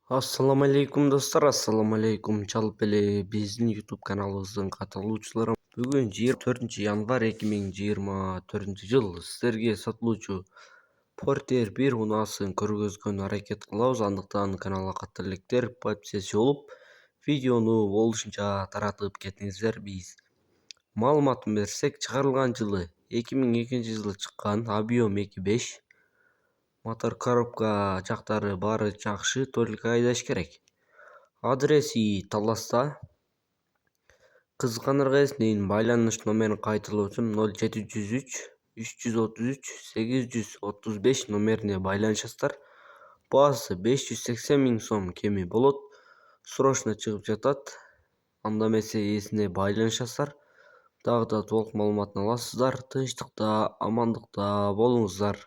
Assalamu alaikum dostlar, assalamu alaikum. Çalıp ele биздин YouTube каналыбыздын катталуучулары. Бүгүн 24 январь 2024-жыл сиздерге сатылуучу Porter 1 унаасын көргөзгөнгө аракет кылабыз. Андыктан каналга каттар электер подписчи болуп, видеону болушунча таратып кетиңиздер. Биз маалыматын берсек, чыгарылган жылы 2002-жылы чыккан объем 2.5, мотор коробка жактары баары жакшы, только айдаш керек. Адреси Таласта. Кызыккандарга эсинейин, байланыш номерин кайталоо үчүн 0703 333 835 номерине байланышасыздар. Баасы 580 000 сом кеми болот. Срочно чыгып жатат. Анда эмесе эсине байланышасыздар. Дагы да толук маалыматын аласыздар. Тынчтыкта, амандыкта болуңуздар.